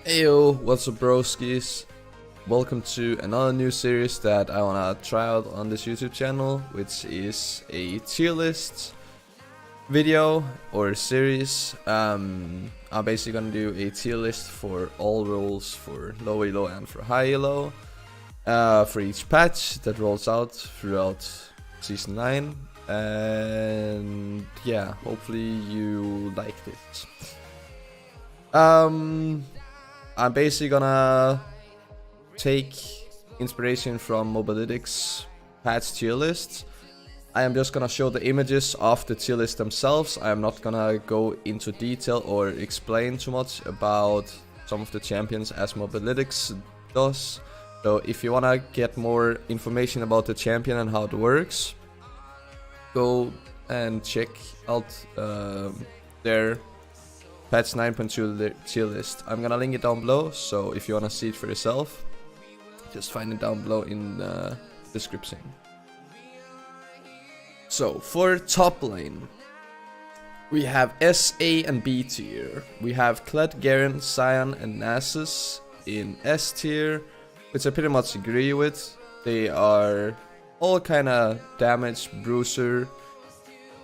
Heyo, what's up broskis? Welcome to another new series that I wanna try out on this YouTube channel, which is a tier list video or series. I'm basically gonna do a tier list for all roles for low elo and for high elo for each patch that rolls out throughout season 9, and yeah, hopefully you like this. I'm basically gonna take inspiration from Mobalytics patch tier lists. I am just gonna show the images of the tier list themselves. I am not gonna go into detail or explain too much about some of the champions as Mobalytics does. So if you wanna get more information about the champion and how it works, go and check out their patch 9.2 tier list. I'm gonna link it down below, so if you wanna see it for yourself, just find it down below in the description. So for top lane, we have S, A and B tier. We have Kled, Garen, Sion and Nasus in S tier, which I pretty much agree with. They are all kinda damage, bruiser.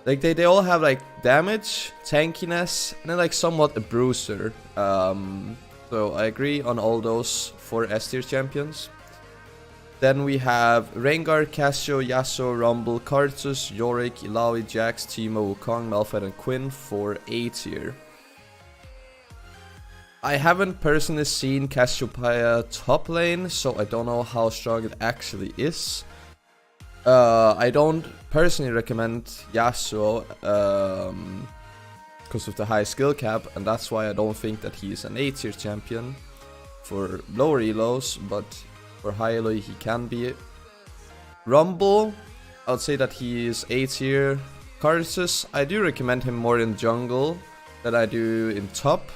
Like they all have like damage, tankiness, and then like somewhat a bruiser. So I agree on all those 4 S tier champions. Then we have Rengar, Casio, Yasuo, Rumble, Karthus, Yorick, Illaoi, Jax, Teemo, Wukong, Malphite and Quinn for A tier. I haven't personally seen Cassiopeia top lane, so I don't know how strong it actually is. I don't personally recommend Yasuo because of the high skill cap, and that's why I don't think that he's an A tier champion for lower elos, but for high elo he can be. Rumble, I would say that he is A tier. Karthus, I do recommend him more in jungle than I do in top.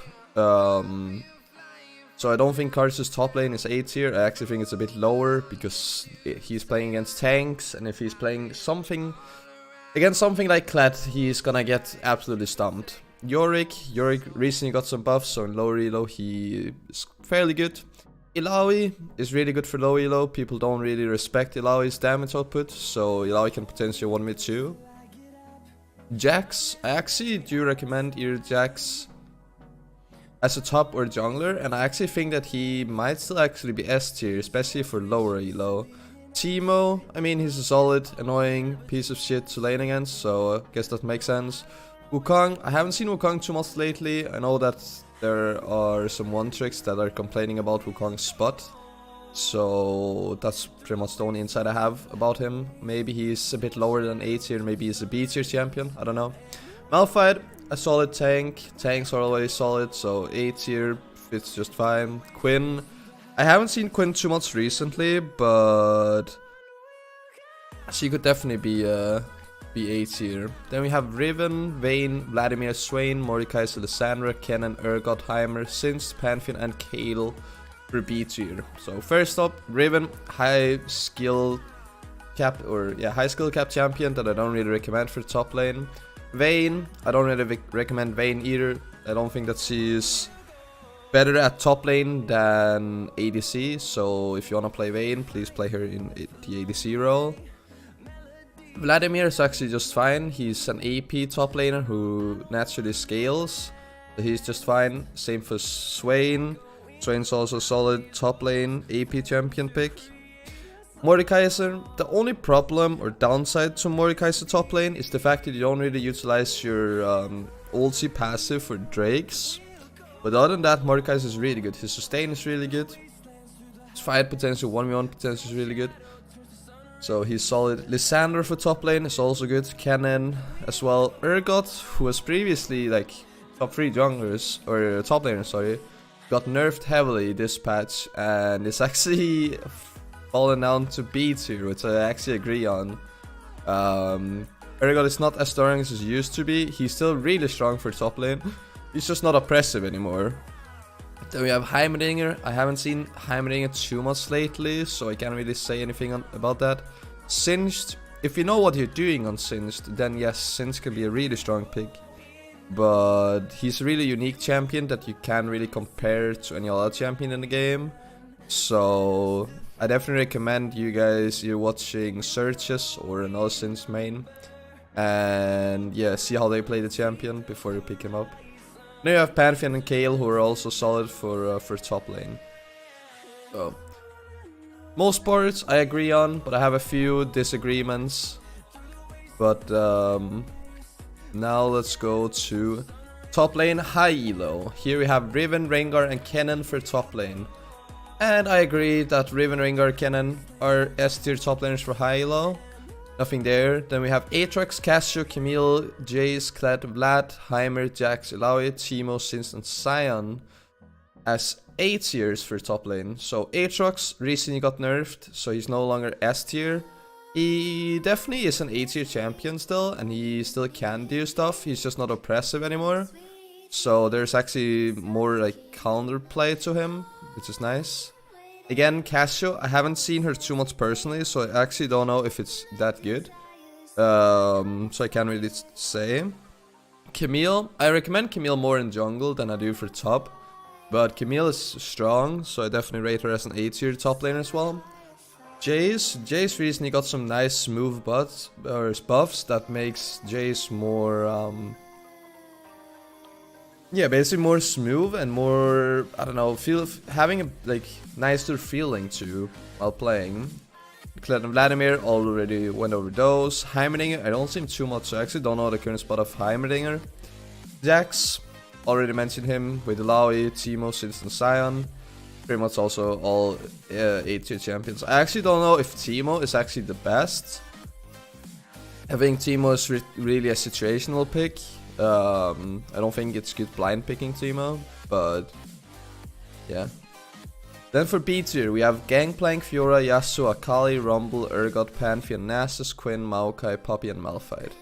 So I don't think Karthus' top lane is A tier. I actually think it's a bit lower because he's playing against tanks, and if he's playing something against something like Kled, he's gonna get absolutely stumped. Yorick recently got some buffs, so in lower elo he is fairly good. Illaoi is really good for low elo. People don't really respect Illaoi's damage output, so Illaoi can potentially 1-mid too. Jax, I actually do recommend either Jax as a top or jungler, and I actually think that he might still actually be S tier, especially for lower elo. Teemo, I mean, he's a solid, annoying piece of shit to lane against, so I guess that makes sense. Wukong, I haven't seen Wukong too much lately. I know that there are some one-tricks that are complaining about Wukong's spot, so that's pretty much the only insight I have about him. Maybe he's a bit lower than A tier, maybe he's a B tier champion, I don't know. Malphite, a solid tank. Tanks are always solid, so A tier fits just fine. Quinn, I haven't seen Quinn too much recently, but she could definitely be A tier. Then we have Riven, Vayne, Vladimir, Swain, Mordekaiser, Lissandra, Kennen, Urgot, Heimer, Singed, Pantheon and Kayle for B tier. So first up, Riven, high skill cap champion that I don't really recommend for top lane. Vayne, I don't really recommend Vayne either. I don't think that she's better at top lane than ADC, so if you wanna play Vayne, please play her in the ADC role. Vladimir is actually just fine. He's an AP top laner who naturally scales, so he's just fine. Same for Swain. Swain's also a solid top lane AP champion pick. Mordekaiser, the only problem or downside to Mordekaiser top lane is the fact that you don't really utilize your ulti passive for Drakes. But other than that, Mordekaiser is really good. His sustain is really good. His fight potential, 1v1 potential is really good. So he's solid. Lissandra for top lane is also good. Kennen as well. Urgot, who was previously like top 3 junglers, or top laner, sorry, got nerfed heavily this patch and is actually fallen down to B tier, which I actually agree on. Urgot is not as strong as he used to be. He's still really strong for top lane. He's just not oppressive anymore. Then we have Heimerdinger. I haven't seen Heimerdinger too much lately, so I can't really say anything about that. Singed, if you know what you're doing on Singed, then yes, Singed can be a really strong pick. but he's a really unique champion that you can't really compare to any other champion in the game. So I definitely recommend you guys you're watching Searches or an Olsen's main, and yeah, see how they play the champion before you pick him up. Now you have Pantheon and Kale, who are also solid for top lane. So most parts I agree on, but I have a few disagreements. But now let's go to top lane high elo. Here we have Riven, Rengar and Kennen for top lane. And I agree that Riven, Rengar, Kennen are S tier top laners for high elo. Nothing there. Then we have Aatrox, Cassio, Camille, Jace, Kled, Vlad, Heimer, Jax, Illaoi, Teemo, Since and Sion as A tiers for top lane. So Aatrox recently got nerfed, so he's no longer S tier. He definitely is an A tier champion still, and he still can do stuff. He's just not oppressive anymore. So there's actually more like counterplay to him, which is nice. Again, Cassio, I haven't seen her too much personally, so I actually don't know if it's that good. So I can't really say. Camille, I recommend Camille more in jungle than I do for top. But Camille is strong, so I definitely rate her as an A tier top laner as well. Jace recently got some nice move buffs that makes Jace more yeah, basically more smooth and more, I don't know, having a like nicer feeling too while playing. Kled and Vladimir already went over those. Heimerdinger, I don't see him too much, so I actually don't know the current spot of Heimerdinger. Jax, already mentioned him with Illaoi, Teemo, Since and Sion. Pretty much also all 8-tier champions. I actually don't know if Teemo is actually the best. I think Teemo is really a situational pick. I don't think it's good blind picking Teemo, but yeah. Then for B tier, we have Gangplank, Fiora, Yasuo, Akali, Rumble, Urgot, Pantheon, Nasus, Quinn, Maokai, Poppy, and Malphite.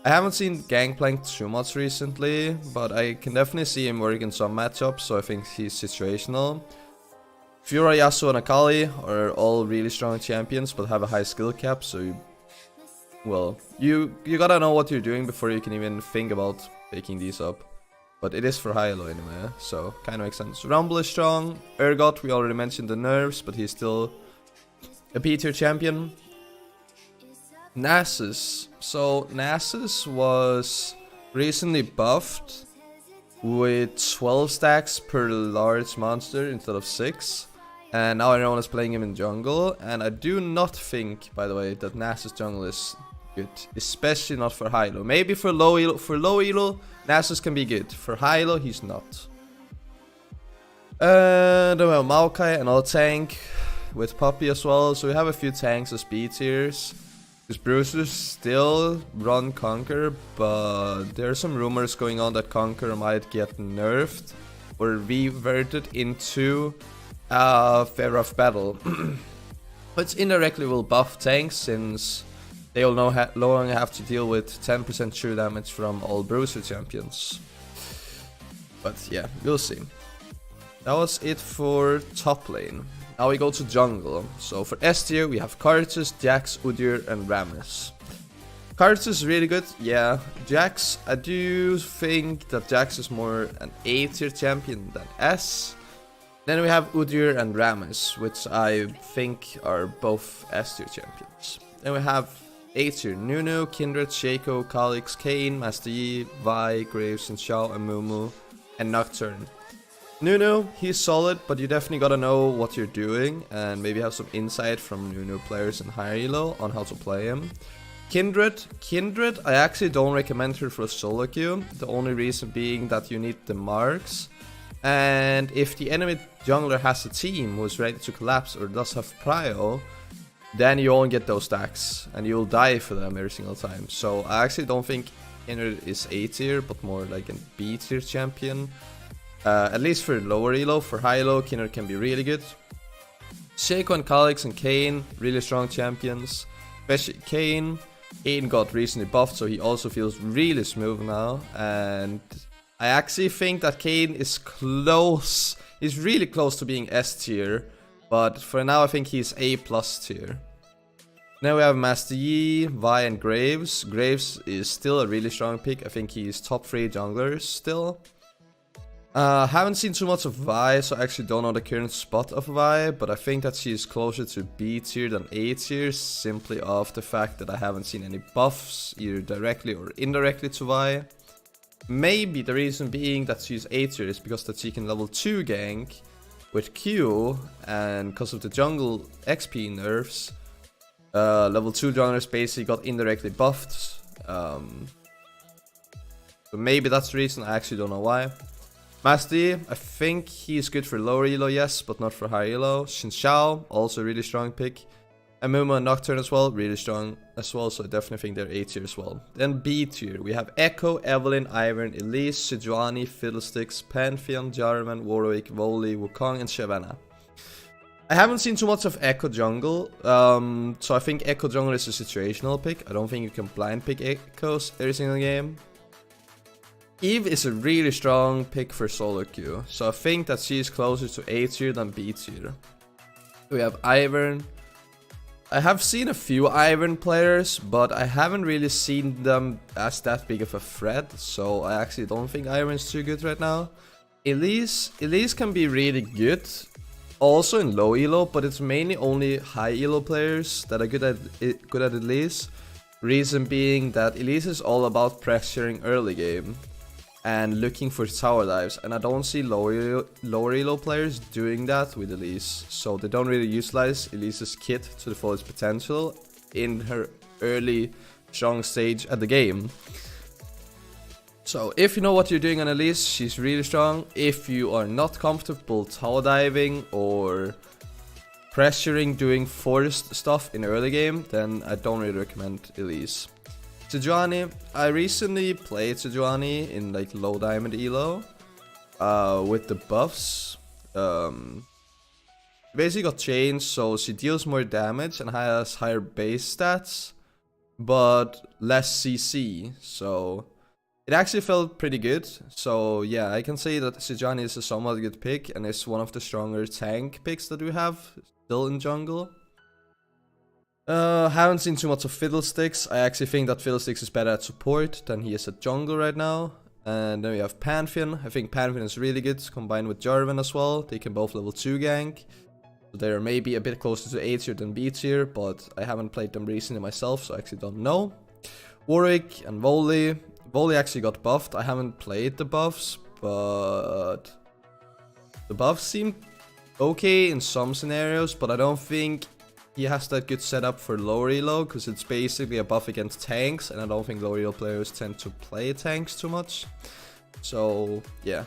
I haven't seen Gangplank too much recently, but I can definitely see him work in some matchups, so I think he's situational. Fiora, Yasuo, and Akali are all really strong champions, but have a high skill cap, so you gotta know what you're doing before you can even think about picking these up. But it is for high elo anyway, so kinda makes sense. Rumble is strong. Urgot, we already mentioned the nerfs, but he's still a B tier champion. Nasus. So Nasus was recently buffed with 12 stacks per large monster instead of 6. And now everyone is playing him in jungle. And I do not think, by the way, that Nasus jungle is good, especially not for high elo. Maybe for low elo. For low elo, Nasus can be good. For high elo, he's not. And then we have Maokai, another tank with Poppy as well. So we have a few tanks as B tiers. Because Bruisers still run Conquer, but there are some rumors going on that Conquer might get nerfed or reverted into Fair Rough Battle. Which indirectly will buff tanks, since they will no longer have to deal with 10% true damage from all Bruiser champions. But yeah, we'll see. That was it for top lane. Now we go to jungle. So for S tier we have Karthus, Jax, Udyr and Rammus. Karthus is really good, yeah. Jax, I do think that Jax is more an A tier champion than S. Then we have Udyr and Rammus, which I think are both S tier champions. Then we have A tier Nunu, Kindred, Shaco, Kha'Zix, Kayn, Master Yi, Vi, Graves, and Xiao, and Mumu, and Nocturne. Nunu, he's solid, but you definitely gotta know what you're doing and maybe have some insight from Nunu players in higher elo on how to play him. Kindred, I actually don't recommend her for solo queue, the only reason being that you need the marks. And if the enemy jungler has a team who's ready to collapse or does have prio, then you won't get those stacks and you'll die for them every single time. So I actually don't think Kindred is A tier, but more like a B tier champion. At least for lower elo. For high elo, Kindred can be really good. Shaco and Kha'Zix and Kayn, really strong champions. Especially Kayn. Kayn got recently buffed, so he also feels really smooth now. And I actually think that Kayn is close. He's really close to being S tier. But for now, I think he's A plus tier. Now we have Master Yi, Vi, and Graves. Graves is still a really strong pick. I think he's top 3 junglers still. Haven't seen too much of Vi, so I actually don't know the current spot of Vi, but I think that she's closer to B tier than A tier, simply off the fact that I haven't seen any buffs, either directly or indirectly to Vi. Maybe the reason being that she's A tier is because that she can level 2 gank with Q, and because of the jungle XP nerfs, level 2 junglers basically got indirectly buffed. So maybe that's the reason, I actually don't know why. Master Yi, I think he's good for lower elo, yes, but not for high elo. Xin Xiao, also a really strong pick. Amuma and Nocturne as well, really strong as well, so I definitely think they're A tier as well. Then B tier, we have Echo, Evelynn, Ivern, Elise, Sejuani, Fiddlesticks, Pantheon, Jarvan, Warwick, Voli, Wukong, and Shyvana. I haven't seen too much of Echo jungle, so I think Echo jungle is a situational pick. I don't think you can blind pick Echoes every single game. Eve is a really strong pick for solo queue, so I think that she is closer to A tier than B tier. We have Ivern. I have seen a few Ivern players, but I haven't really seen them as that big of a threat, so I actually don't think Ivern's too good right now. Elise can be really good, also in low elo, but it's mainly only high elo players that are good at Elise. Reason being that Elise is all about pressuring early game and looking for tower dives, and I don't see lower elo players doing that with Elise, so they don't really utilize Elise's kit to the fullest potential in her early strong stage at the game. So if you know what you're doing on Elise, she's really strong. If you are not comfortable tower diving or pressuring doing forced stuff in early game, then I don't really recommend Elise. Sejuani, I recently played Sejuani in like low diamond elo with the buffs. Basically got changed, so she deals more damage and has higher base stats, but less CC. So it actually felt pretty good. So yeah, I can say that Sejuani is a somewhat good pick and is one of the stronger tank picks that we have still in jungle. Haven't seen too much of Fiddlesticks. I actually think that Fiddlesticks is better at support than he is at jungle right now. And then we have Pantheon. I think Pantheon is really good combined with Jarvan as well. They can both level 2 gank. So they're maybe a bit closer to A tier than B tier, but I haven't played them recently myself, so I actually don't know. Warwick and Voli. Voli actually got buffed. I haven't played the buffs, but the buffs seem okay in some scenarios, but I don't think he has that good setup for lower elo, because it's basically a buff against tanks, and I don't think lower elo players tend to play tanks too much. So yeah.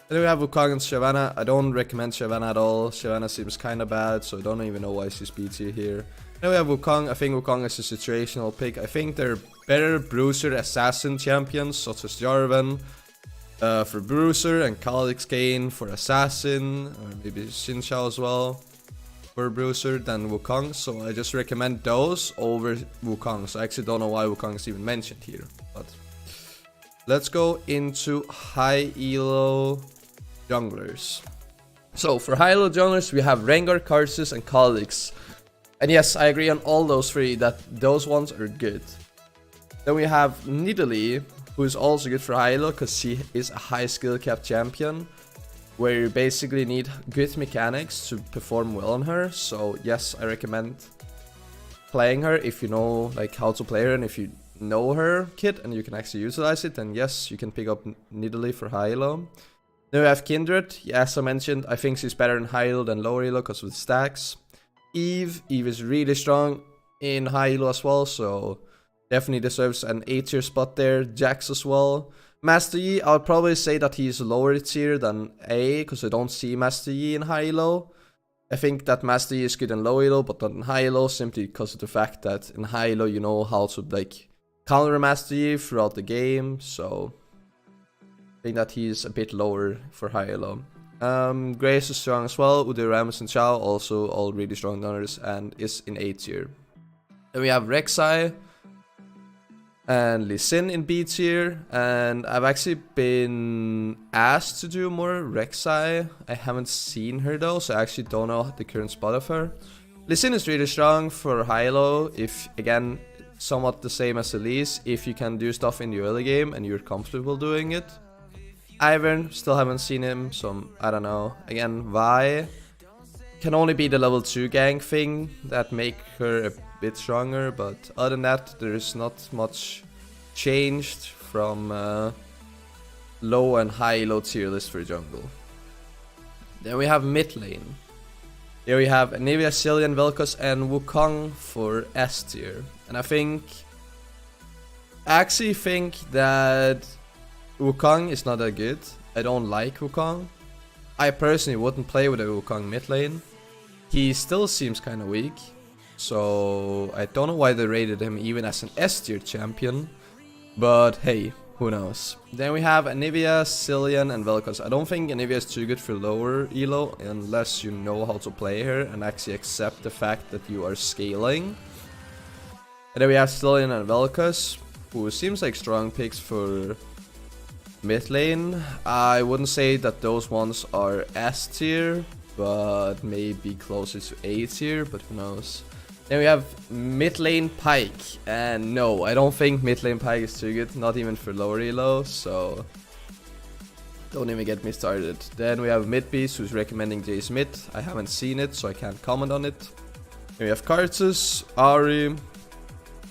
Then we have Wukong and Shyvana. I don't recommend Shyvana at all. Shyvana seems kinda bad, so I don't even know why she's B tier here. Then we have Wukong. I think Wukong is a situational pick. I think they're better bruiser assassin champions, such as Jarvan for bruiser and Kha'Zix Kayn for assassin, or maybe Xin Xiao as well for bruiser than Wukong. So I just recommend those over Wukong. So I actually don't know why Wukong is even mentioned here. But let's go into high elo junglers. So for high elo junglers, we have Rengar, Karsus, and Kha'Zix. And yes, I agree on all those three that those ones are good. Then we have Nidalee, who is also good for high elo because she is a high skill cap champion, where you basically need good mechanics to perform well on her. So yes, I recommend playing her if you know like how to play her, and if you know her kit and you can actually utilize it, then yes, you can pick up Nidalee for high elo. Then we have Kindred. As I mentioned, I think she's better in high elo than lower elo because of the stacks. Eve is really strong in high elo as well, so definitely deserves an A tier spot there. Jax as well. Master Yi, I would probably say that he's lower tier than A, because I don't see Master Yi in high elo. I think that Master Yi is good in low elo, but not in high elo, simply because of the fact that in high elo you know how to like counter Master Yi throughout the game, so I think that he's a bit lower for high elo. Grace is strong as well. Udyr, Rammus, and Xiao also all really strong runners and is in A tier. Then we have Rek'Sai and Lee Sin in B tier, and I've actually been asked to do more Rek'Sai. I haven't seen her though, so I actually don't know the current spot of her. Lee Sin is really strong for high-low, if, again, somewhat the same as Elise, if you can do stuff in the early game and you're comfortable doing it. Ivern, still haven't seen him, so I don't know. Again, Vi can only be the level 2 gank thing that make her a bit stronger, but other than that, there's not much changed from low and high-low tier list for jungle. Then we have mid lane. Here we have Anivia, Cillian, Vel'Koz, and Wukong for S tier. And I actually think that Wukong is not that good. I don't like Wukong. I personally wouldn't play with a Wukong mid lane. He still seems kind of weak. So I don't know why they rated him even as an S tier champion. But hey, who knows. Then we have Anivia, Cillian, and Vel'Koz. I don't think Anivia is too good for lower elo unless you know how to play her and actually accept the fact that you are scaling. And then we have Cillian and Vel'Koz, who seems like strong picks for mid lane. I wouldn't say that those ones are S tier, but maybe closer to A tier, but who knows. Then we have mid lane Pyke, and no, I don't think mid lane Pyke is too good, not even for lower elo, so don't even get me started. Then we have mid beast, who's recommending Jace mid. I haven't seen it, so I can't comment on it. Then we have Karthus, Ahri,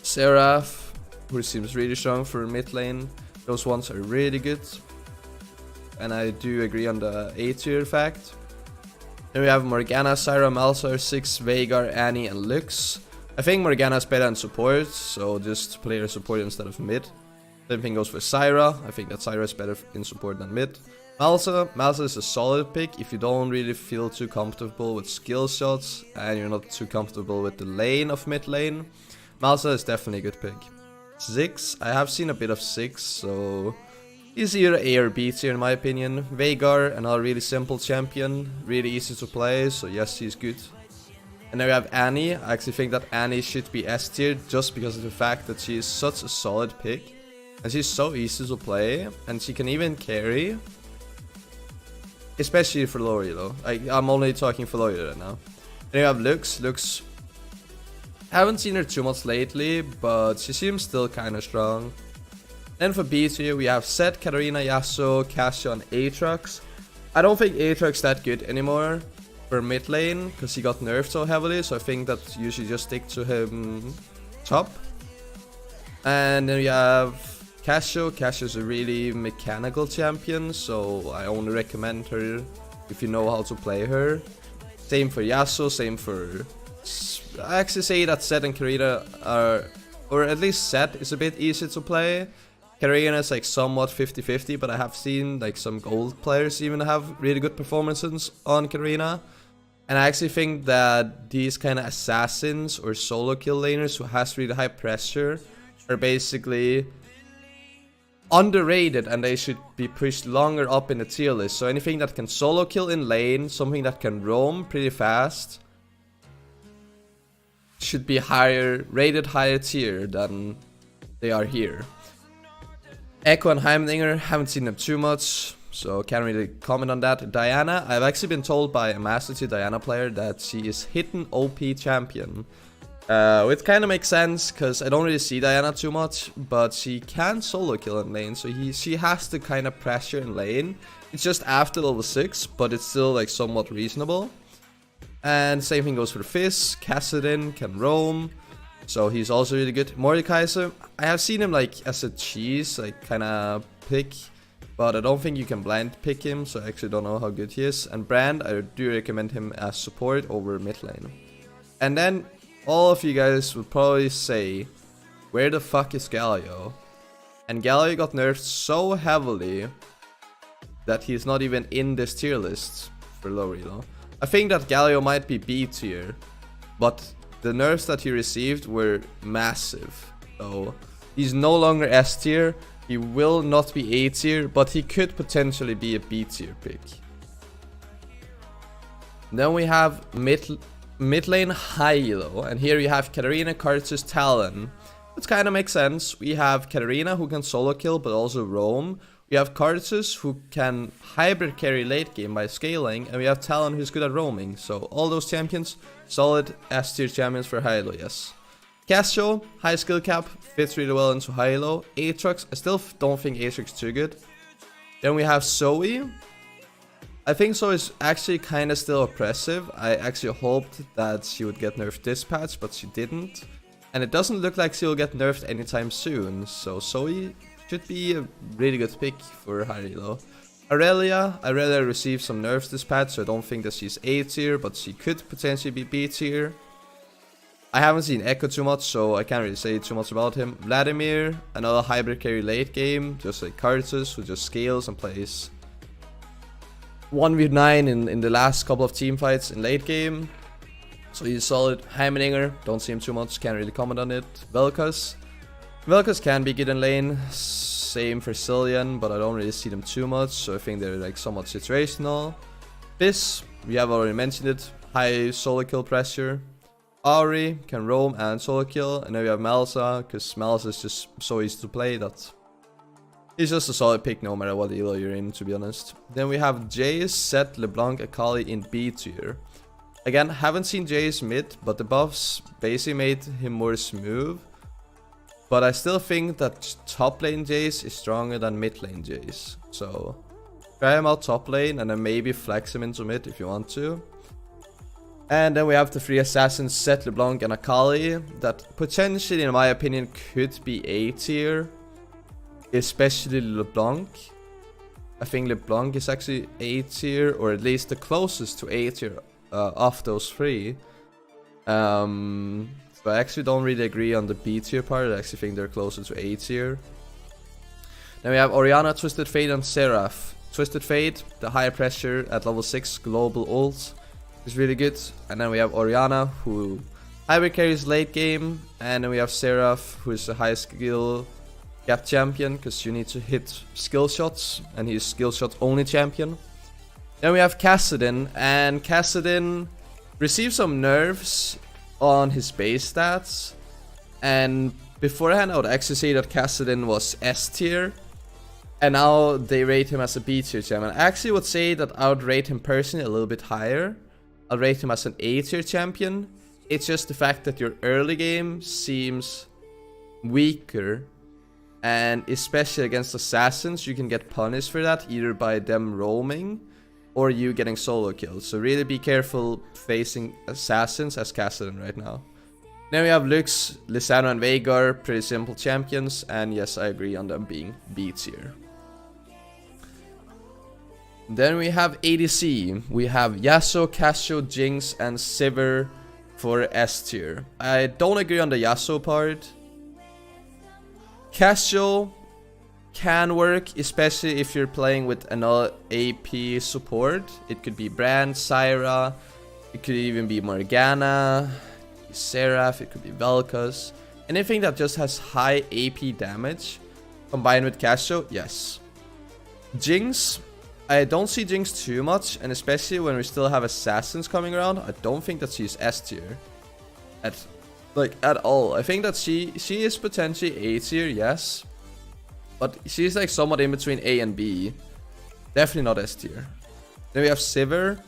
Seraph, who seems really strong for mid lane. Those ones are really good, and I do agree on the A tier fact. Then we have Morgana, Syra, Malzahar, Six, Veigar, Annie, and Lux. I think Morgana is better in support, so just play her support instead of mid. Same thing goes for Syra. I think that Syra is better in support than mid. Malzahar is a solid pick if you don't really feel too comfortable with skill shots and you're not too comfortable with the lane of mid lane. Malzahar is definitely a good pick. Six, I have seen a bit of Six, so he's either A or B tier in my opinion. Veigar, another really simple champion, really easy to play, so yes, he's good. And then we have Annie. I actually think that Annie should be S tier just because of the fact that she is such a solid pick. And she's so easy to play, and she can even carry. Especially for lower elo. I'm only talking for lower elo right now. Then you have Lux. Lux, haven't seen her too much lately, but she seems still kinda strong. Then for B tier, we have Zed, Katarina, Yasuo, Cassia, and Aatrox. I don't think Aatrox is that good anymore for mid lane, because he got nerfed so heavily, so I think that you should just stick to him top. And then we have Cassia. Cassia is a really mechanical champion, so I only recommend her if you know how to play her. Same for Yasuo, same for... I actually say that Zed and Karina are... or at least Zed is a bit easy to play. Karina is like somewhat 50-50, but I have seen like some gold players even have really good performances on Karina. And I actually think that these kind of assassins or solo kill laners who has really high pressure are basically underrated, and they should be pushed longer up in the tier list. So anything that can solo kill in lane, something that can roam pretty fast, should be rated higher tier than they are here. Echo and Heimdinger, haven't seen them too much, so can't really comment on that. Diana, I've actually been told by a Master Tier Diana player that she is hidden OP champion. Which kind of makes sense, because I don't really see Diana too much, but she can solo kill in lane, so she has the kind of pressure in lane. It's just after level 6, but it's still like somewhat reasonable. And same thing goes for Fizz. Kassadin can roam, so he's also really good. Mordekaiser, I have seen him like as a cheese, like kind of pick, but I don't think you can blind pick him, so I actually don't know how good he is. And Brand, I do recommend him as support over mid lane. And then all of you guys would probably say, where the fuck is Galio? And Galio got nerfed so heavily that he's not even in this tier list for lower elo. I think that Galio might be B tier, but the nerfs that he received were massive. So he's no longer S tier, he will not be A tier, but he could potentially be a B tier pick. Then we have mid lane high elo, and here you have Katarina, Karthus, Talon. Which kind of makes sense. We have Katarina who can solo kill but also roam, We have Kartus, who can hybrid carry late game by scaling, and we have Talon, who's good at roaming. So all those champions, solid S tier champions for high elo, yes. Casio, high skill cap, fits really well into high elo. Aatrox, I still don't think Aatrox is too good. Then we have Zoe. I think Zoe is actually kind of still oppressive. I actually hoped that she would get nerfed this patch, but she didn't. And it doesn't look like she will get nerfed anytime soon. So Zoe should be a really good pick for high elo. Aurelia received some nerfs this patch, so I don't think that she's A tier, but she could potentially be B tier. I haven't seen Echo too much, so I can't really say too much about him. Vladimir, another hybrid carry late game, just like Kartus, who just scales and plays 1v9 in the last couple of team fights in late game. So he's solid. Heimeninger, don't see him too much, can't really comment on it. Vel'Koz can be good in lane, same for Cillian, but I don't really see them too much, so I think they're like somewhat situational. Fizz, we have already mentioned it, high solo kill pressure. Ahri can roam and solo kill, and then we have Malsa, because Malsa is just so easy to play that he's just a solid pick no matter what elo you're in, to be honest. Then we have Jace, Zed, LeBlanc, Akali in B tier. Again, haven't seen Jace mid, but the buffs basically made him more smooth. But I still think that top lane Jace is stronger than mid lane Jace. So try him out top lane and then maybe flex him into mid if you want to. And then we have the 3 assassins, Zed, LeBlanc and Akali, that potentially in my opinion could be A tier. Especially LeBlanc. I think LeBlanc is actually A tier, or at least the closest to A tier of those 3. But I actually don't really agree on the B tier part. I actually think they're closer to A tier. Then we have Orianna, Twisted Fate and Seraph. Twisted Fate, the high pressure at level 6 global ult is really good. And then we have Orianna, who hybrid carries late game. And then we have Seraph, who is a high skill gap champion, because you need to hit skill shots, and he's skill shot only champion. Then we have Kassadin, and Kassadin received some nerfs on his base stats, and beforehand I would actually say that Kassadin was S tier, and now they rate him as a B tier champion. I actually would say that I would rate him personally a little bit higher. I'll rate him as an A tier champion. It's just the fact that your early game seems weaker, and especially against assassins you can get punished for that, either by them roaming or you getting solo kills. So really be careful facing assassins as Kassadin right now. Then we have Lux, Lissandra and Veigar, pretty simple champions, and yes, I agree on them being B tier. Then we have ADC. We have Yasuo, Casio, Jinx and Sivir for S tier. I don't agree on the Yasuo part. Casio can work, especially if you're playing with another AP support. It could be Brand, Syra, it could even be Morgana, Seraph, it could be Vel'Koz. Anything that just has high AP damage combined with Casio, yes. Jinx, I don't see Jinx too much, and especially when we still have assassins coming around, I don't think that she's S tier at all. I think that she is potentially A tier, yes, but she's like somewhat in between A and B. Definitely not S tier. Then we have Sivir.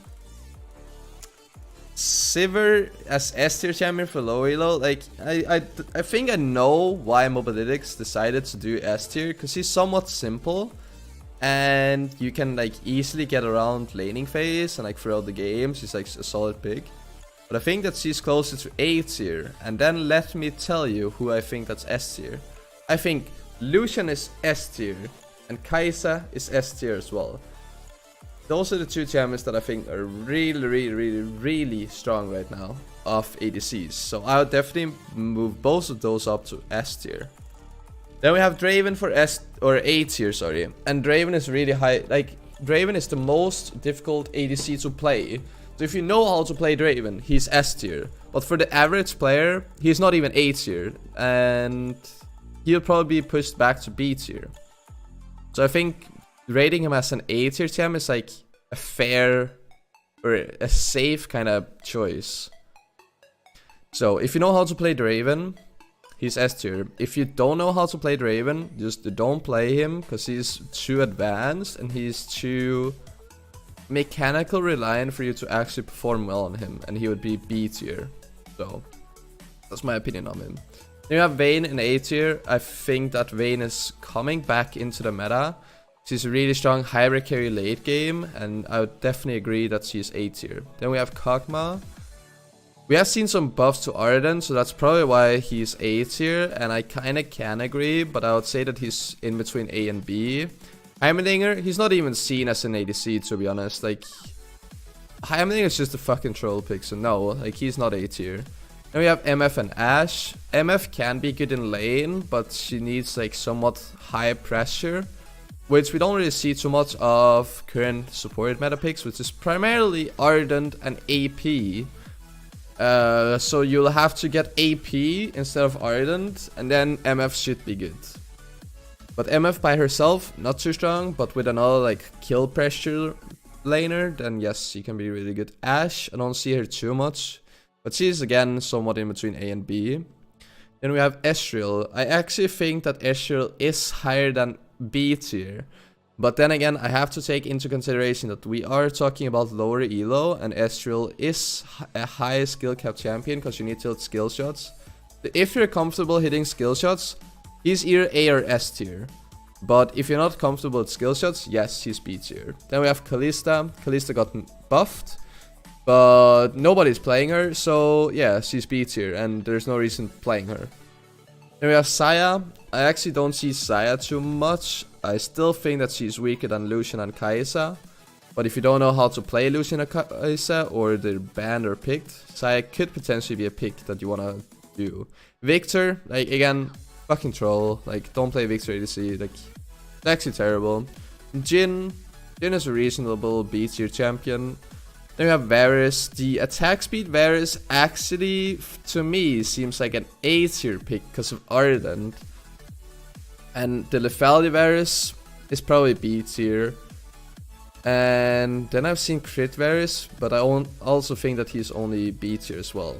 Sivir as S tier champion for low elo. Like I think I know why Mobalytics decided to do S tier, because he's somewhat simple and you can like easily get around laning phase and like throughout the game she's like a solid pick. But I think that she's closer to A tier, and then let me tell you who I think that's S tier. I think Lucian is S tier and Kai'Sa is S tier as well. Those are the two champions that I think are really strong right now of ADCs. So I would definitely move both of those up to S tier. Then we have Draven for S or A tier, sorry. And Draven is really high. Like Draven is the most difficult ADC to play. So if you know how to play Draven, he's S tier. But for the average player, he's not even A tier, and he'll probably be pushed back to B tier. So I think rating him as an A tier champ is like a fair or a safe kind of choice. So if you know how to play Draven, he's S tier. If you don't know how to play Draven, just don't play him, because he's too advanced and he's too mechanical reliant for you to actually perform well on him, and he would be B tier. So that's my opinion on him. Then you have Vayne in A tier. I think that Vayne is coming back into the meta. She's a really strong hybrid carry late game, and I would definitely agree that she's A tier. Then we have Kog'Maw. We have seen some buffs to Arden, so that's probably why he's A tier, and I kinda can agree, but I would say that he's in between A and B. Heimerdinger, he's not even seen as an ADC, to be honest. Like, Heimerdinger is just a fucking troll pick, so no, like, he's not A tier. Then we have MF and Ashe. MF can be good in lane, but she needs like somewhat high pressure, which we don't really see too much of current supported meta picks, which is primarily Ardent and AP. So you'll have to get AP instead of Ardent, and then MF should be good. But MF by herself, not too strong, but with another like kill pressure laner, then yes, she can be really good. Ashe, I don't see her too much, but she's again somewhat in between A and B. Then we have Ezreal. I actually think that Ezreal is higher than B tier. But then again, I have to take into consideration that we are talking about lower elo, and Ezreal is a high skill cap champion because you need to hit skill shots. If you're comfortable hitting skill shots, he's either A or S tier. But if you're not comfortable with skill shots, yes, he's B tier. Then we have Kalista. Kalista got buffed, but nobody's playing her, so yeah, she's B tier, and there's no reason playing her. Then we have Saya. I actually don't see Saya too much. I still think that she's weaker than Lucian and Kai'Sa. But if you don't know how to play Lucian and Kai'Sa, or they're banned or picked, Saya could potentially be a pick that you wanna do. Victor, like again, fucking troll. Like, don't play Victor ADC. Like, it's actually terrible. Jhin is a reasonable B tier champion. Then we have Varus. The attack speed Varus actually, to me, seems like an A tier pick because of Ardent. And the lethality Varus is probably B tier. And then I've seen crit Varus, but I also think that he's only B tier as well.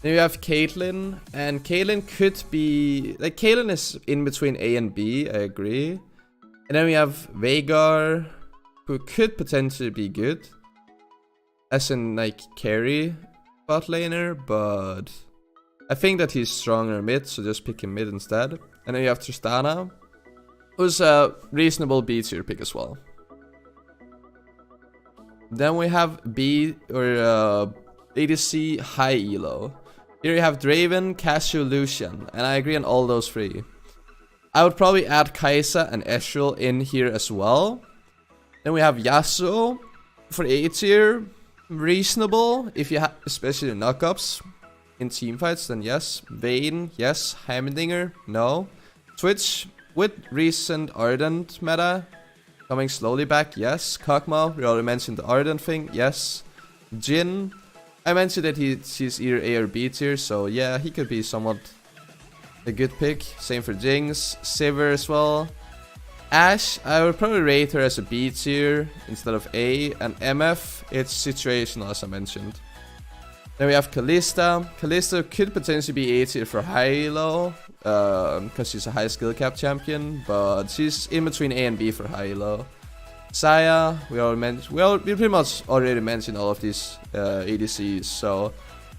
Then we have Caitlyn, and Caitlyn could be, like, Caitlyn is in between A and B, I agree. And then we have Veigar, who could potentially be good, as in like carry bot laner, but I think that he's stronger mid, so just pick him mid instead. And then you have Tristana, who's a reasonable B tier pick as well. Then we have B or ADC high elo. Here you have Draven, Cashew, Lucian, and I agree on all those three. I would probably add Kai'Sa and Ezreal in here as well. Then we have Yasuo for A tier. Reasonable if you have, especially knockups in teamfights, then yes. Vayne, yes. Heimerdinger, no. Twitch with recent Ardent meta coming slowly back, yes. Kog'Maw, we already mentioned the Ardent thing, yes. Jhin, I mentioned that he's either A or B tier, so yeah, he could be somewhat a good pick. Same for Jinx, Sivir as well. Ashe, I would probably rate her as a B tier instead of A, and MF, it's situational as I mentioned. Then we have Kalista. Kalista could potentially be A tier for high elo, because she's a high skill cap champion, but she's in between A and B for high elo. Saya, we pretty much already mentioned all of these ADCs, so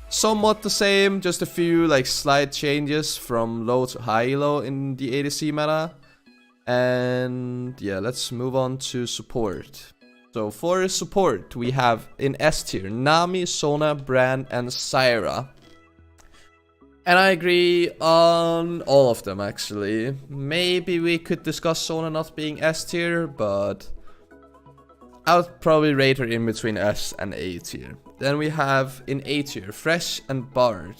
somewhat the same, just a few like slight changes from low to high elo in the ADC meta. And yeah, let's move on to support. So for support, we have in S tier Nami, Sona, Brand, and Syra. And I agree on all of them actually. Maybe we could discuss Sona not being S tier, but I would probably rate her in between S and A tier. Then we have in A tier Thresh and Bard.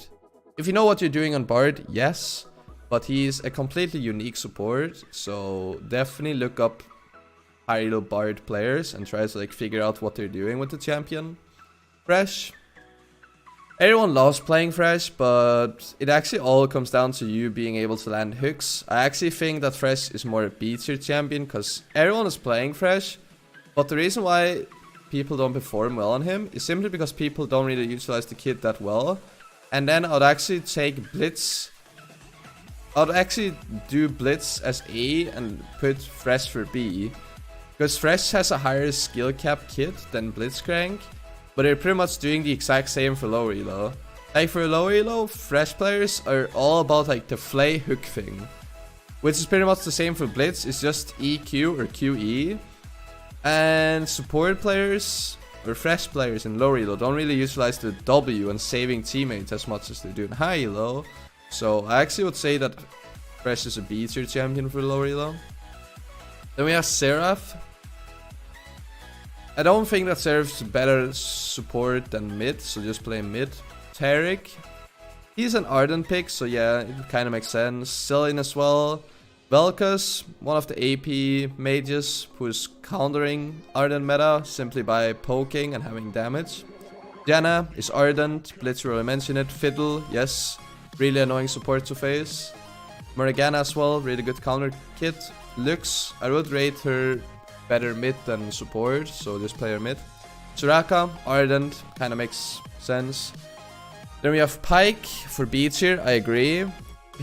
If you know what you're doing on Bard, yes. But he's a completely unique support, so definitely look up high elo Bard players and try to like figure out what they're doing with the champion. Thresh, everyone loves playing Thresh, but it actually all comes down to you being able to land hooks. I actually think that Thresh is more a B tier champion because everyone is playing Thresh, but the reason why people don't perform well on him is simply because people don't really utilize the kit that well. And then I would actually take Blitz I'd actually do Blitz as A and put Fresh for B. Because Fresh has a higher skill cap kit than Blitzcrank, but they're pretty much doing the exact same for lower elo. Like for lower elo, Fresh players are all about like the flay hook thing, which is pretty much the same for Blitz. It's just EQ or QE. And support players or Fresh players in lower elo don't really utilize the W and saving teammates as much as they do in high elo. So I actually would say that Fresh is a B tier champion for lower elo. Then we have Seraph. I don't think that Seraph's better support than mid, so just play mid. Tarek, he's an Ardent pick, so yeah, it kind of makes sense. Cillian as well. Velkas, one of the AP mages who's countering Ardent meta simply by poking and having damage. Janna is Ardent, Blitz already mentioned it. Fiddle, yes, really annoying support to face. Morgana as well, really good counter kit. Lux, I would rate her better mid than support, so just play her mid. Soraka, Ardent, kind of makes sense. Then we have Pyke for B tier, I agree.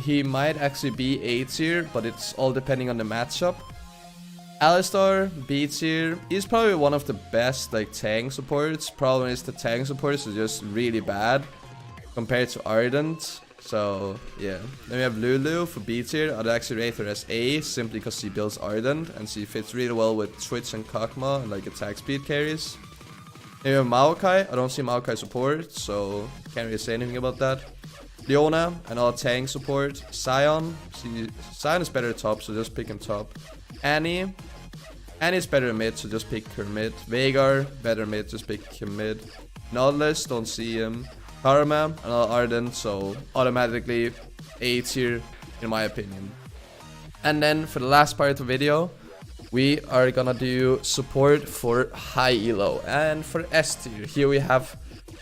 He might actually be A tier, but it's all depending on the matchup. Alistar, B tier. He's probably one of the best like tank supports. Problem is the tank supports are just really bad compared to Ardent. So yeah. Then we have Lulu for B tier. I'd actually rate her as A simply because she builds Ardent and she fits really well with Twitch and Kog'Maw and like attack speed carries. Then we have Maokai. I don't see Maokai support, so can't really say anything about that. Leona, another tank support. Sion. Sion is better top, so just pick him top. Annie. Annie's better mid, so just pick her mid. Veigar, better mid, just pick him mid. Nautilus, don't see him. Karma, another Ardent, so automatically A tier in my opinion. And then for the last part of the video, we are gonna do support for high elo. And for S tier, here we have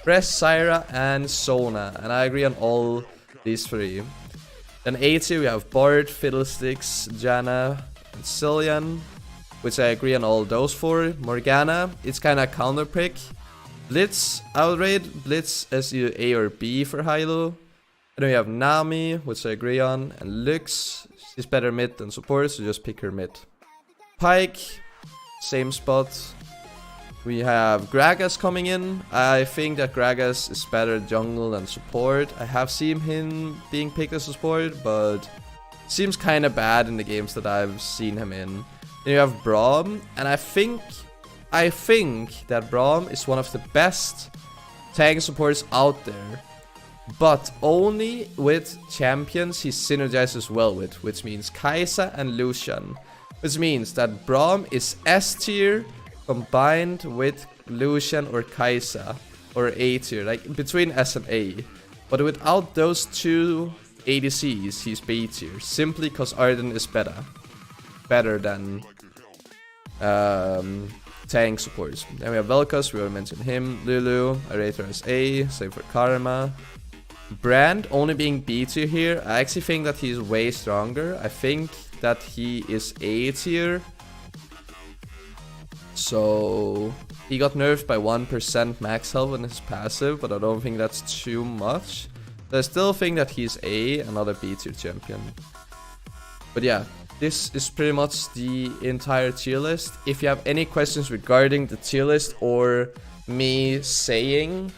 Fresh, Syra, and Sona, and I agree on all these three. Then A tier, we have Bard, Fiddlesticks, Janna, and Cillian, which I agree on all those four. Morgana, it's kinda counter pick. Blitz, I would rate Blitz as either A or B for high elo. And then we have Nami, which I agree on, and Lux, she's better mid than support, so just pick her mid. Pyke, same spot. We have Gragas coming in. I think that Gragas is better jungle than support. I have seen him being picked as a support, but seems kind of bad in the games that I've seen him in. Then you have Braum, and I think that Braum is one of the best tank supports out there, but only with champions he synergizes well with, which means Kai'Sa and Lucian, which means that Braum is S tier combined with Lucian or Kai'Sa, or A tier, like between S and A. But without those two ADCs, he's B tier, simply because Ardent is better than tank supports. Then we have Velkas, we already mentioned him. Lulu, I rate her as A, same for Karma. Brand only being B tier here, I actually think that he's way stronger. I think that he is A tier. So he got nerfed by 1% max health in his passive, but I don't think that's too much. But I still think that he's A, another B tier champion. But yeah, this is pretty much the entire tier list. If you have any questions regarding the tier list or me saying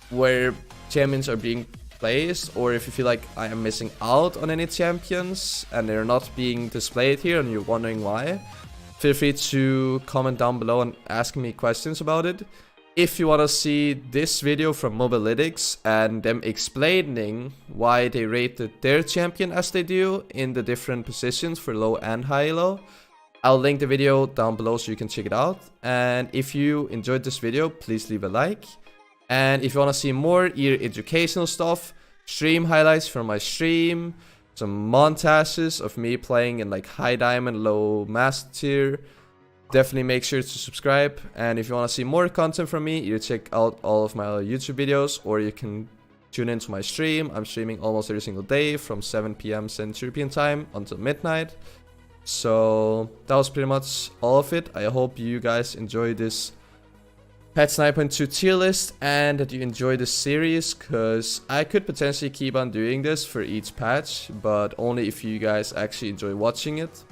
where champions are being placed, or if you feel like I am missing out on any champions and they're not being displayed here and you're wondering why, feel free to comment down below and ask me questions about it. If you want to see this video from Mobalytics and them explaining why they rated their champion as they do in the different positions for low and high elo, I'll link the video down below so you can check it out. And if you enjoyed this video, please leave a like. And if you want to see more either educational stuff, stream highlights from my stream, some montages of me playing in like high diamond, low master tier, definitely make sure to subscribe. And if you want to see more content from me, you check out all of my other YouTube videos, or you can tune into my stream. I'm streaming almost every single day from 7 PM Central European time until midnight. So that was pretty much all of it. I hope you guys enjoyed this patch 9.2 tier list and that you enjoy this series, because I could potentially keep on doing this for each patch, but only if you guys actually enjoy watching it.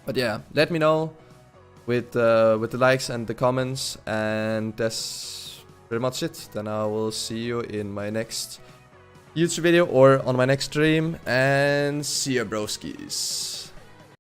But yeah, let me know with the likes and the comments, and that's pretty much it. Then I will see you in my next YouTube video or on my next stream, and see ya broskis.